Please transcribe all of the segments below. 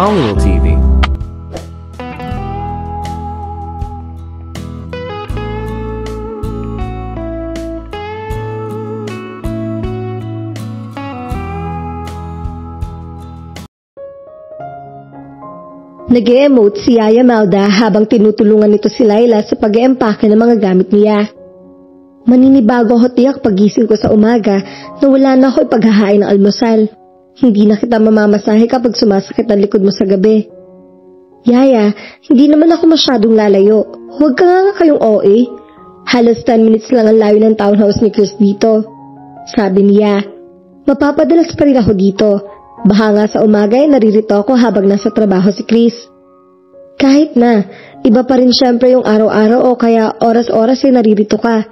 Hollywood TV. Nag-e-emote si Yaya Melda habang tinutulungan nito si Laila sa pag-eempake ng mga gamit niya. Maninibago ako tiyak pagising ko sa umaga na wala na ako ipaghahain ng almusal. Hindi na kita mamamasahe kapag sumasakit ang likod mo sa gabi. Yaya, hindi naman ako masyadong lalayo. Huwag ka nga kayong OA. Halos 10 minutes lang ang layo ng townhouse ni Chris dito. Sabi niya, mapapadalas pa rin ako dito. Baka nga sa umaga ay naririto ako habang nasa trabaho si Chris. Kahit na, iba pa rin syempre yung araw-araw o kaya oras-oras ay naririto ka.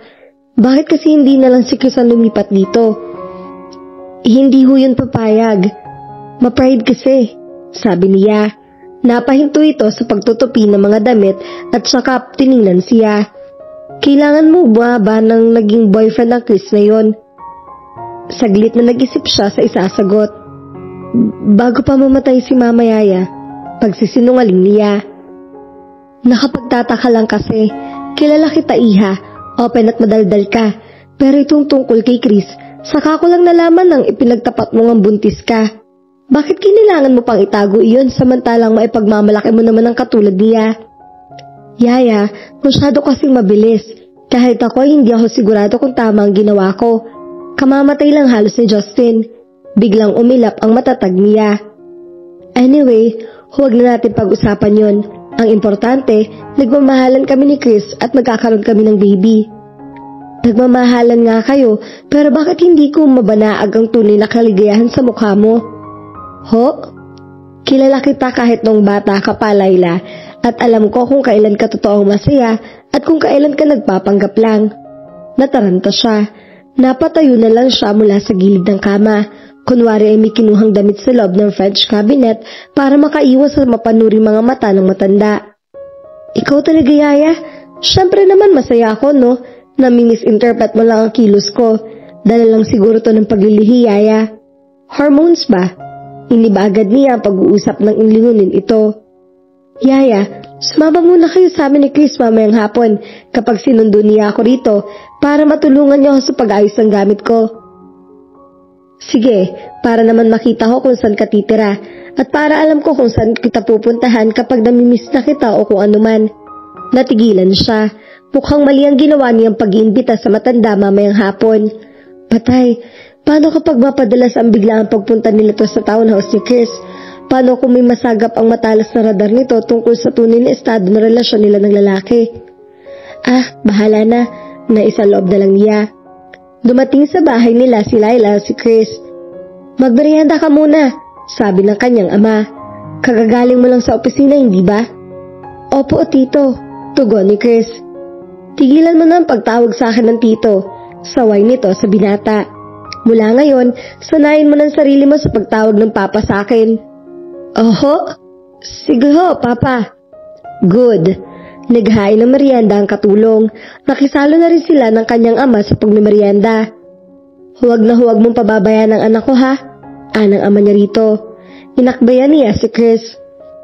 Bakit kasi hindi na lang si Chris ang lumipat dito? Hindi ho yun papayag. Ma-pride kasi, sabi niya. Napahinto ito sa pagtutupi ng mga damit at saka tiningnan siya. Kailangan mo ba ng naging boyfriend ng Chris na yon? Saglit na nag-isip siya sa isasagot. Bago pa mamatay si Mama Yaya, pagsisinungaling niya. Nakapagtataka lang kasi, kilala kita iha, open at madaldal ka, pero itong tungkol kay Chris, saka ko lang nalaman nang ipinagtapat mo ng buntis ka. Bakit kailangan mo pang itago iyon samantalang maipagmamalaki mo naman ang katulad niya? Yaya, masyado kasing mabilis, kahit ako hindi ako sigurado kung tama ang ginawa ko. Kamamatay lang halos ni Justin. Biglang umilap ang matatag niya. Anyway, huwag na natin pag-usapan yon. Ang importante, nagmamahalan kami ni Chris at magkakaroon kami ng baby. Nagmamahalan nga kayo, pero bakit hindi ko mabanaag ang tunay na kaligayahan sa mukha mo? Ho? Kilala kita kahit nung bata ka pa, Laila, at alam ko kung kailan ka totoong masaya at kung kailan ka nagpapanggap lang. Nataranta siya. Napatayo na lang siya mula sa gilid ng kama. Kunwari ay may kinuhang damit sa loob ng French cabinet para makaiwas sa mapanuring mga mata ng matanda. Ikaw talaga, Yaya? Siyempre naman masaya ako, no? Nami-misinterpret mo lang ang kilos ko. Dala lang siguro to ng paglilihi, Yaya. Hormones ba? Iniba agad niya ang pag-uusap ng inlingunin ito. Yaya, sumama muna kayo sa amin ni Chris mamayang hapon kapag sinundo niya ako rito para matulungan niyo ako sa pag-ayos ng gamit ko. Sige, para naman makita ko kung saan ka titira at para alam ko kung saan kita pupuntahan kapag namimiss na kita o kung anuman. Natigilan siya. Mukhang mali ang ginawa niyang pag-iimbita sa matanda mamayang hapon. Patay, paano kapag mapadalas ang biglaang pagpunta nila to sa townhouse ni Chris? Paano kung may masagap ang matalas na radar nito tungkol sa tunay na estado ng relasyon nila ng lalaki? Bahala na. Naisaloob na lang niya. Dumating sa bahay nila si Laila at si Chris. Magmerienda ka muna, sabi ng kanyang ama. Kagagaling mo lang sa opisina, hindi ba? Opo, tito, tugon ni Chris. Tigilan mo na ang pagtawag sa akin ng tito, saway nito sa binata. Mula ngayon, sanayin mo ng sarili mo sa pagtawag ng papa sa akin. Oho, sige ho, papa. Good. Naghain ng merienda ang katulong. Nakisalo na rin sila ng kanyang ama sa pagmimerienda. Huwag na huwag mong pababayaan ang anak ko, ha? Anang ama niya rito. Inakbayan niya si Chris.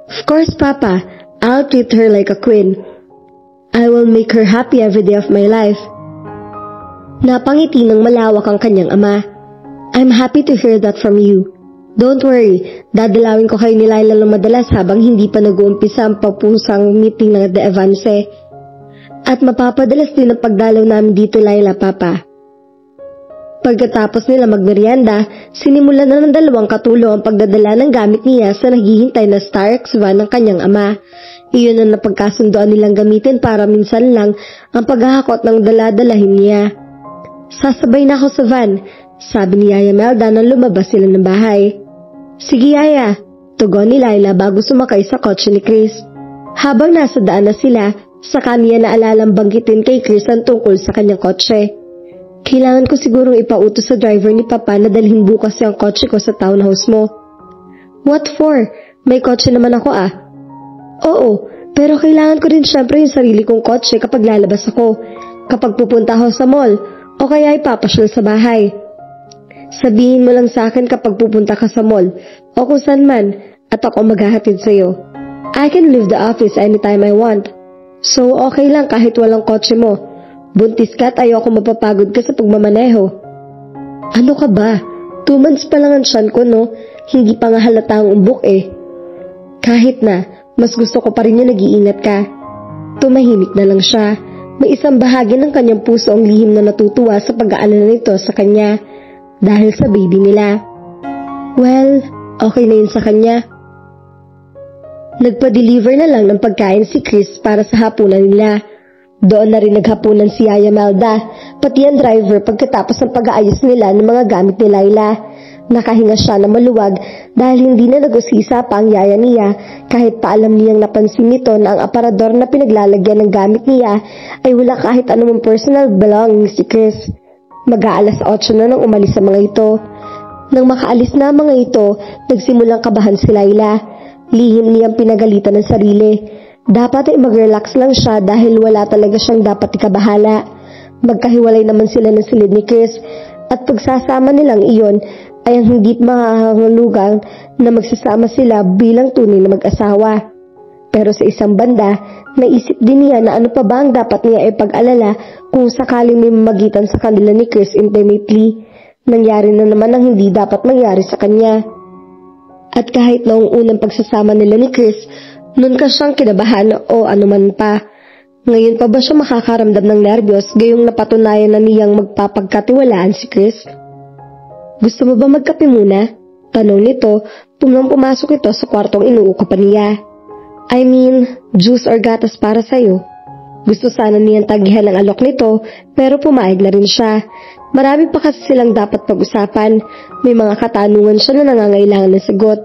Of course, Papa. I'll treat her like a queen. I will make her happy every day of my life. Napangiti ng malawak ang kanyang ama. I'm happy to hear that from you. Don't worry, dadalawin ko kayo ni Laila ng madalas habang hindi pa nag-uumpisa ang pagpusang meeting ng The Evans. At mapapadalas din ang pagdalaw namin dito, Laila, Papa. Pagkatapos nila magmerienda, sinimulan na ng dalawang katulong ang pagdadala ng gamit niya sa naghihintay na Starex van ng kanyang ama. Iyon ang napagkasundoan nilang gamitin para minsan lang ang paghahakot ng daladalahin niya. Sasabay na ako sa van, sabi ni Yaya Melda nang lumabas sila ng bahay. Sige, Yaya, tugon ni Laila bago sumakay sa kotse ni Chris. Habang nasa daan na sila, saka niya naalalang banggitin kay Chris ang tungkol sa kanyang kotse. Kailangan ko sigurong ipautos sa driver ni Papa na dalhin bukas yung kotse ko sa townhouse mo. What for? May kotse naman ako Oo, pero kailangan ko rin syempre yung sarili kong kotse kapag lalabas ako, kapag pupunta ako sa mall, o kaya ipapasyal sa bahay. Sabihin mo lang sa akin kapag pupunta ka sa mall o kung saan man at ako maghahatid sa'yo. I can leave the office anytime I want. So okay lang kahit walang kotse mo. Buntis ka at ayoko mapapagod ka sa pagmamaneho. Ano ka ba? 2 months pa lang ang tiyan ko, no? Hindi pa nga halata ang umbok eh. Kahit na, mas gusto ko pa rin yung nag-iingat ka. Tumahimik na lang siya. May isang bahagi ng kanyang puso ang lihim na natutuwa sa pag-aalala nito sa kanya dahil sa baby nila. Well, okay na yun sa kanya. Nagpa-deliver na lang ng pagkain si Chris para sa hapunan nila. Doon na rin naghapunan si Yaya Melda, pati ang driver pagkatapos ng pag-aayos nila ng mga gamit ni Laila. Nakahinga siya na maluwag dahil hindi na nag-usisa pa ang yaya niya kahit paalam niyang napansin nito na ang aparador na pinaglalagyan ng gamit niya ay wala kahit anumang personal belongings si Chris. Mag-aalas 8 na nang umalis sa mga ito. Nang makaalis na mga ito, nagsimulang kabahan si Laila. Lihim niyang pinagalitan ng sarili. Dapat ay mag-relax lang siya dahil wala talaga siyang dapat ikabahala. Magkahiwalay naman sila ng silid ni Chris at pagsasama nilang iyon ay ang hindi makakahulugan na magsasama sila bilang tunay na mag-asawa. Pero sa isang banda, naisip din niya na ano pa ba ang dapat niya ay pag-alala kung sakaling may mamagitan sa kanila ni Chris intimately. Nangyari na naman ang hindi dapat mangyari sa kanya. At kahit noong unang pagsasama nila ni Chris, noon ka siyang kinabahan o anuman pa. Ngayon pa ba siya makakaramdam ng nerbiyos gayong napatunayan na niyang magpapagkatiwalaan si Chris? Gusto mo ba magkape muna? Tanong nito, pumasok ito sa kwartong inuukapan niya. I mean, juice or gatas para sa'yo. Gusto sana niyang tagihan ang alok nito pero pumayag na rin siya. Marami pa kasi silang dapat pag-usapan. May mga katanungan siya na nangangailangan ng sagot.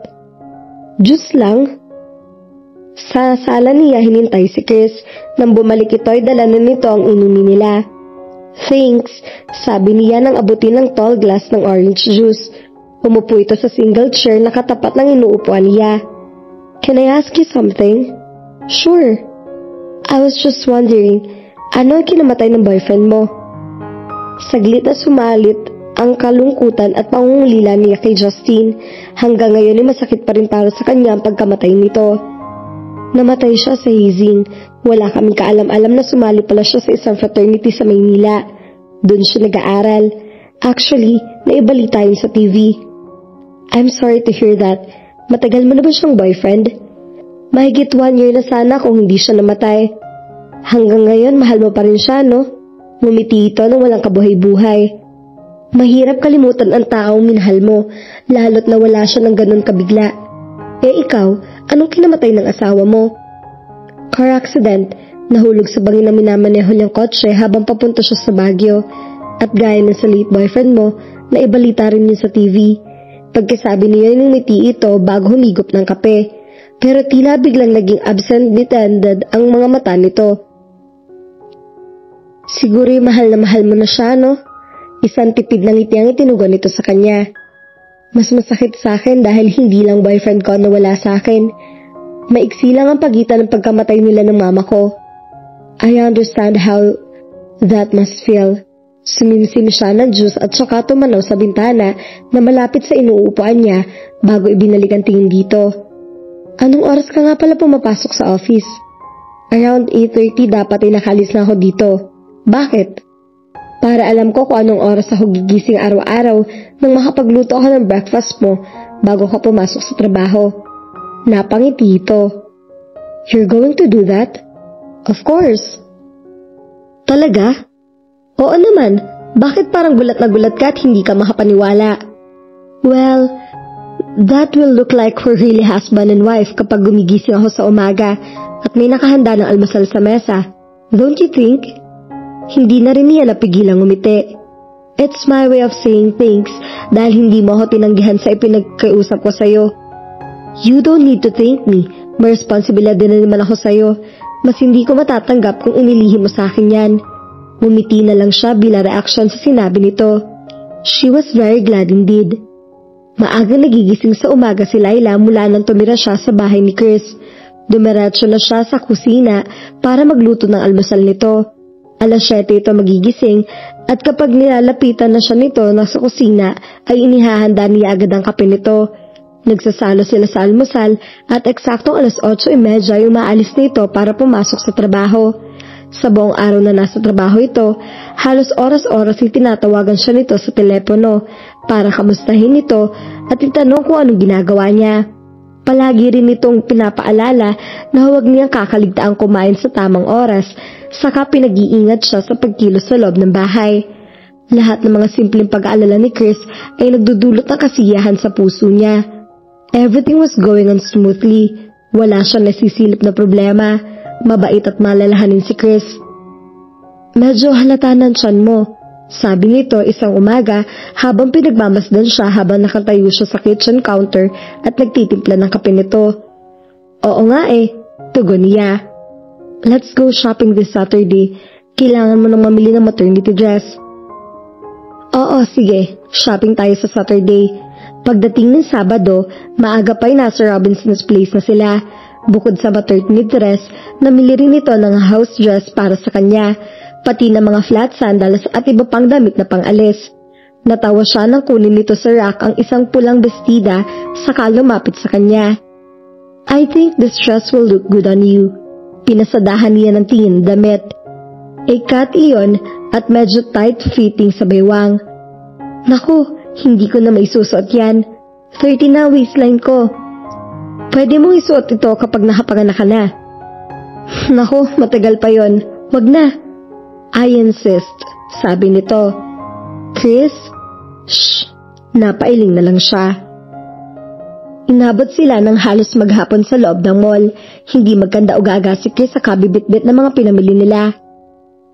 Juice lang? Sa sala niya hinintay si Chris. Nang bumalik ito ay dala na nito ang inumin nila. Thanks, sabi niya nang abutin ng tall glass ng orange juice. Umupo ito sa single chair na katapat ng inuupuan niya. Can I ask you something? Sure. I was just wondering, ano ang kinamatay ng boyfriend mo? Saglit na sumalit ang kalungkutan at pangungulila niya kay Justine. Hanggang ngayon ay masakit pa rin para sa kanya ang pagkamatay nito. Namatay siya sa hazing. Wala kaming kaalam-alam na sumali pala siya sa isang fraternity sa Maynila. Doon siya nag-aaral. Actually, naibalita yun sa TV. I'm sorry to hear that. Matagal mo na ba siyang boyfriend? Mahigit 1 year na sana kung hindi siya namatay. Hanggang ngayon, mahal mo pa rin siya, no? Ngumiti ito nang walang kabuhay-buhay. Mahirap kalimutan ang taong minahal mo, lalo't na wala siya ng ganun kabigla. Eh ikaw, anong kinamatay ng asawa mo? Car accident, nahulog sa bangin na minamaneho niyang kotse habang papunta siya sa Baguio. At gaya ng sa late boyfriend mo, naibalita rin yun sa TV. Pagkasabi niya yung ngiti ito bago humigop ng kape. Pero tila biglang naging absent-minded ang mga mata nito. Siguro mahal na mahal mo na siya, no? Isang tipid ng ngiti ang itinugon nito sa kanya. Mas masakit sa akin dahil hindi lang boyfriend ko na wala sa akin. Maiksi lang ang pagitan ng pagkamatay nila ng mama ko. I understand how that must feel. Sumimsim siya ng juice at saka tumanaw sa bintana na malapit sa inuupuan niya bago ibinalik ang tingin dito. Anong oras ka nga pala pumapasok sa office? Around 8:30 dapat ay nakalis na ako dito. Bakit? Para alam ko kung anong oras ako gigising araw-araw nang makapagluto ako ng breakfast mo bago ka pumasok sa trabaho. Napangiti ito. You're going to do that? Of course. Talaga? Oo naman. Bakit parang gulat na gulat ka at hindi ka makapaniwala? Well, that will look like we're really husband and wife kapag gumigising ako sa umaga at may nakahanda ng almusal sa mesa. Don't you think? Hindi na rin niya napigilang ngumiti. It's my way of saying thanks dahil hindi mo ako tinanggihan sa ipinagkausap ko sa'yo. You don't need to thank me. May responsibilidad din na naman ako sa'yo. Mas hindi ko matatanggap kung inilihim mo sa akin yan. Ngumiti na lang siya bilang reaksyon sa sinabi nito. She was very glad indeed. Maagang nagigising sa umaga si Laila mula nang tumira siya sa bahay ni Chris. Dumiretso na siya sa kusina para magluto ng almusal nito. Alas 7 ito magigising at kapag nilalapitan na siya nito nasa kusina ay inihahanda niya agad ang kape nito. Nagsasalo sila sa almusal at eksaktong 8:30 yung maalis na ito para pumasok sa trabaho. Sa buong araw na nasa trabaho ito, halos oras-oras ay tinatawagan siya nito sa telepono para kamustahin ito at itanong kung anong ginagawa niya. Palagi rin itong pinapaalala na huwag niyang kakaligtaang kumain sa tamang oras, saka pinag-iingat siya sa pagkilos sa loob ng bahay. Lahat ng mga simpleng pag-aalala ni Chris ay nagdudulot ng kasiyahan sa puso niya. Everything was going on smoothly. Wala siyang nasisilip na problema. Mabait at malalahanin si Chris. Medyo halata ng tiyan mo, sabi nito isang umaga habang pinagmamasdan siya habang nakatayo siya sa kitchen counter at nagtitimpla ng kape nito. Oo nga tugon niya. Let's go shopping this Saturday. Kailangan mo nang mamili ng maternity dress. Oo, sige. Shopping tayo sa Saturday. Pagdating ng Sabado, maaga pa'y nasa Robinson's Place na sila. Bukod sa maternity dress, namili rin ito ng house dress para sa kanya, pati ng mga flat sandals at iba pang damit na pangalis. Natawa siya nang kunin nito sa rack ang isang pulang bestida saka lumapit sa kanya. I think this dress will look good on you. Pinasadahan niya ng tingin damit. Cut iyon at medyo tight-fitting sa baywang. Naku, hindi ko na maisusuot yan. 30 na waistline ko. Pwede mong isuot ito kapag nakapanganak ka na. Naku, matagal pa yon. Wag na. I insist, sabi nito. Chris? Shh, napailing na lang siya. Inabot sila ng halos maghapon sa loob ng mall. Hindi magkanda-ugaga si Chris sa kabibitbit ng mga pinamili nila.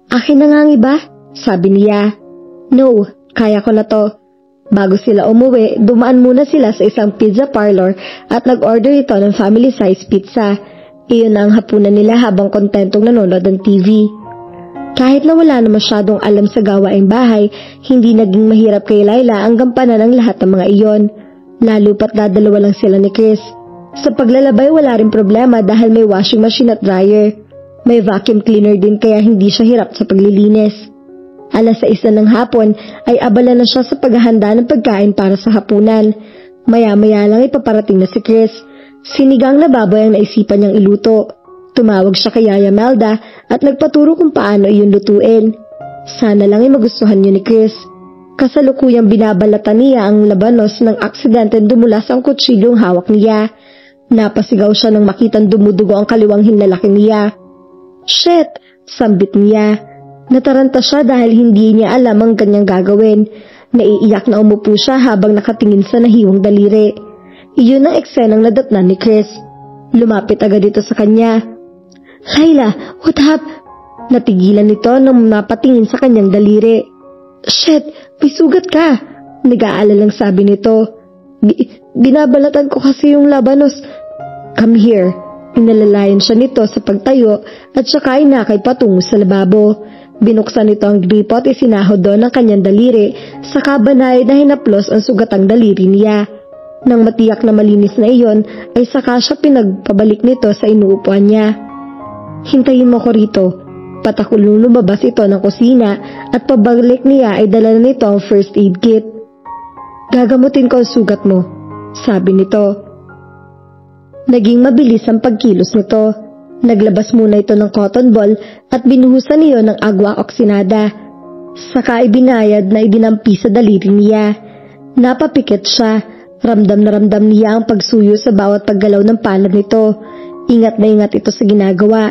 Akin na nga ang iba, sabi niya. No, kaya ko na to. Bago sila umuwi, dumaan muna sila sa isang pizza parlor at nag-order ito ng family-size pizza. Iyon na ang hapunan nila habang kontentong nanonood ng TV. Kahit na wala na masyadong alam sa gawaing bahay, hindi naging mahirap kay Laila ang gampanan ng lahat ng mga iyon. Lalo pat dadalawa lang sila ni Chris. Sa paglalabay wala rin problema dahil may washing machine at dryer. May vacuum cleaner din kaya hindi siya hirap sa paglilinis. 6:00 ng hapon ay abala na siya sa paghahanda ng pagkain para sa hapunan. Maya-maya lang ipaparating na si Chris. Sinigang na baboy ang naisipan niyang iluto. Tumawag siya kay Yaya Melda at nagpaturo kung paano iyon lutuin. Sana lang ay magustuhan niyo ni Chris. Kasalukuyang binabalatan niya ang labanos ng aksidente dumulas ang kutsilyong hawak niya. Napasigaw siya nang makitang dumudugo ang kaliwang hinlalaki niya. Shit! Sambit niya. Nataranta siya dahil hindi niya alam ang kanyang gagawin. Naiiyak na umupo siya habang nakatingin sa nahiwang daliri. Iyon ang eksenang nadatnan ni Chris. Lumapit agad ito sa kanya. Laila, what up? Natigilan nito nang napatingin sa kanyang daliri. Shit, may sugat ka. Nag-aalalang sabi nito. Binabalatan ko kasi yung labanos. Come here. Inalalayan siya nito sa pagtayo at saka inakay patungo sa lababo. Binuksan nito ang gripot at isinahod doon ang kanyang daliri, saka banayad na hinaplos ang sugatang daliri niya. Nang matiyak na malinis na iyon, ay saka siya pinagpabalik nito sa inuupuan niya. Hintayin mo ko rito. Patakulong lumabas ito ng kusina at pabalik niya ay dala na nito ang first aid kit. Gagamutin ko ang sugat mo, sabi nito. Naging mabilis ang pagkilos nito. Naglabas muna ito ng cotton ball at binuhusan niyo ng agwa oksinada. Saka ibinayad na idinampi sa daliri niya. Napapikit siya. Ramdam na ramdam niya ang pagsuyo sa bawat paggalaw ng palad nito. Ingat na ingat ito sa ginagawa.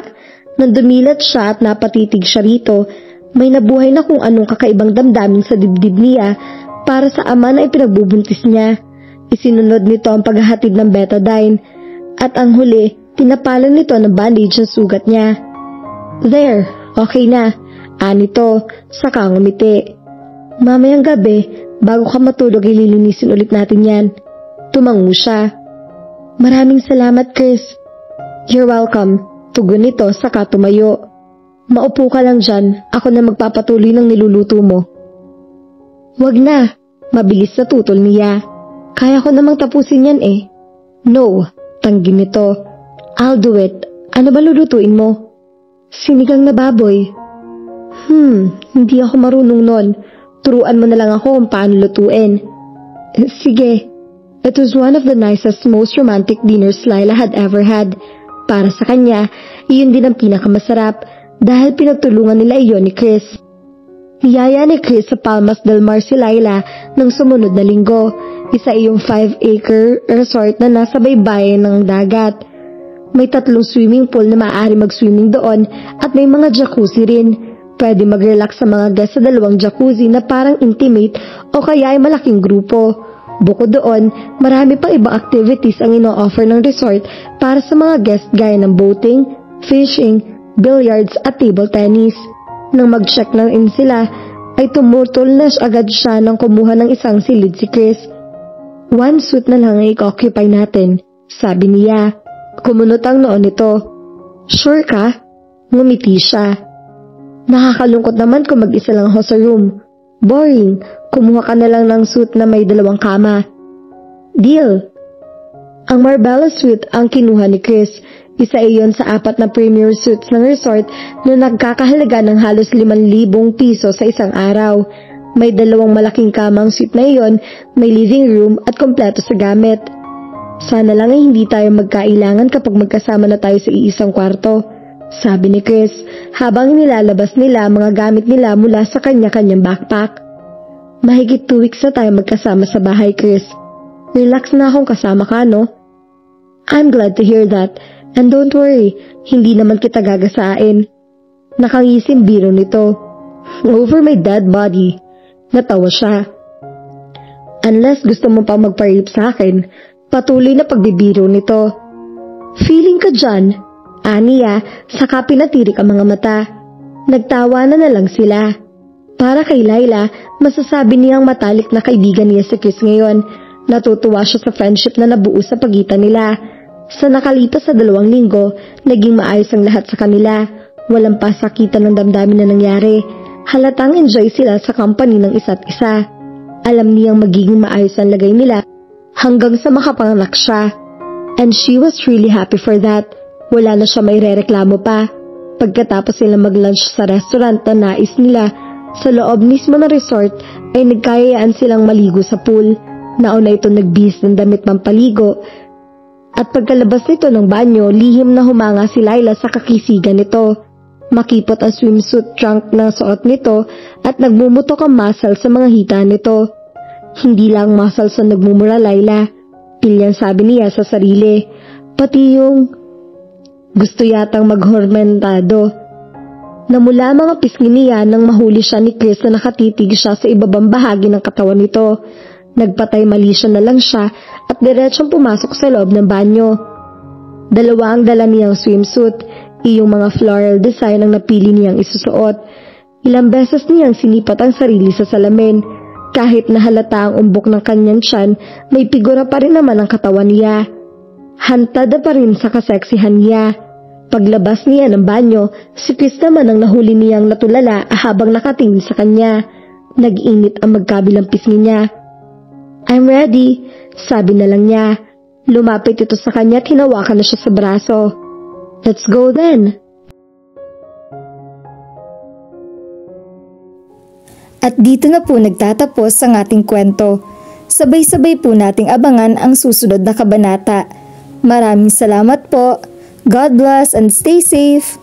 Nang dumilat siya at napatitig siya rito, may nabuhay na kung anong kakaibang damdamin sa dibdib niya para sa ama na ipinagbubuntis niya. Isinunod nito ang paghahatid ng betadine at ang huli, tinapalan nito ng bandage ang sugat niya. There, okay na. Anito, saka ngumiti. Mamayang gabi, bago ka matulog ililinisin ulit natin yan. Tumango siya. Maraming salamat, Chris. You're welcome. Tugon nito, saka tumayo. Maupo ka lang dyan, ako na magpapatuloy ng niluluto mo. Wag na, mabilis na tutol niya. Kaya ko namang tapusin yan eh. No, tanggi nito. I'll do it. Ano ba lulutuin mo? Sinigang na baboy. Hindi ako marunong nun. Turuan mo na lang ako kung paano lutuin. Sige. It was one of the nicest, most romantic dinners Laila had ever had. Para sa kanya, iyon din ang pinakamasarap dahil pinagtulungan nila iyon ni Chris. Niyaya ni Chris sa Palmas del Mar si Laila ng sumunod na linggo, isa iyong 5-acre resort na nasa baybayin ng dagat. May 3 swimming pool na maaari mag-swimming doon at may mga jacuzzi rin. Pwede mag-relax sa mga guests sa 2 jacuzzi na parang intimate o kaya ay malaking grupo. Bukod doon, marami pang ibang activities ang ino-offer ng resort para sa mga guests gaya ng boating, fishing, billiards at table tennis. Nang mag-check na in sila, ay tumutol na agad siya nang kumuha ng isang silid si Chris. 1 suit na lang ang i-occupy natin, sabi niya. Kumunot ang noon nito. Sure ka? Ngumiti siya. Nakakalungkot naman kung mag-isa lang ako sa room. Boring, kumuha ka na lang ng suit na may 2 kama. Deal! Ang Marbella Suite ang kinuha ni Chris. Isa iyon sa 4 na premier suites ng resort na nagkakahalaga ng halos 5,000 piso sa isang araw. May 2 malaking kamang suite na iyon, may living room at kompleto sa gamit. Sana lang ay hindi tayo magkailangan kapag magkasama na tayo sa iisang kwarto, sabi ni Chris habang nilalabas nila mga gamit nila mula sa kanya-kanyang backpack. Mahigit 2 weeks na tayo magkasama sa bahay, Chris. Relax na akong kasama ka, no? I'm glad to hear that. And don't worry, hindi naman kita gagasain. Nakangisim biro nito. Over my dead body. Natawa siya. Unless gusto mo pa magpa-rape sa akin, patuloy na pagbibiro nito. Feeling ka dyan, aniya, saka pinatirik ang mga mata. Nagtawanan na lang sila. Para kay Laila, masasabi niyang matalik na kaibigan niya si Chris ngayon. Natutuwa siya sa friendship na nabuo sa pagitan nila. Sa nakalipas sa 2 linggo, naging maayos ang lahat sa kanila. Walang pasakitan ng damdamin na nangyari. Halatang enjoy sila sa company ng isa't isa. Alam niyang magiging maayos ang lagay nila hanggang sa makapanganak siya. And she was really happy for that. Wala na siya may rereklamo pa. Pagkatapos sila mag-lunch sa restaurant na nais nila, sa loob mismo ng resort ay nagkayayaan silang maligo sa pool. Nauna ito nagbihis ng damit pampaligo. At pagkalabas nito ng banyo, lihim na humanga si Laila sa kakisigan nito. Makipot ang swimsuit trunk na suot nito at nagmumutok ang muscle sa mga hita nito. Hindi lang muscle sa nagmumura, Laila. Pilyang sabi niya sa sarili. Pati yung gusto yatang maghormentado. Namula mga pisngi niya nang mahuli siya ni Chris na nakatitig siya sa ibabang bahagi ng katawan nito. Nagpatay mali siya na lang siya at diretsong pumasok sa loob ng banyo. 2 ang dala niyang swimsuit, iyong mga floral design ang napili niyang isusuot. Ilang beses niyang sinipat ang sarili sa salamin. Kahit na halata ang umbok ng kanyang tiyan, may figura pa rin naman ang katawan niya. Hantada pa rin sa kaseksihan niya. Paglabas niya ng banyo, si Chris naman ang nahuli niyang natulala habang nakatingin sa kanya. Nag-init ang magkabilang pisngi niya. I'm ready, sabi na lang niya. Lumapit ito sa kanya at hinawakan na siya sa braso. Let's go then. At dito na po nagtatapos ang ating kwento. Sabay-sabay po nating abangan ang susunod na kabanata. Maraming salamat po. God bless and stay safe.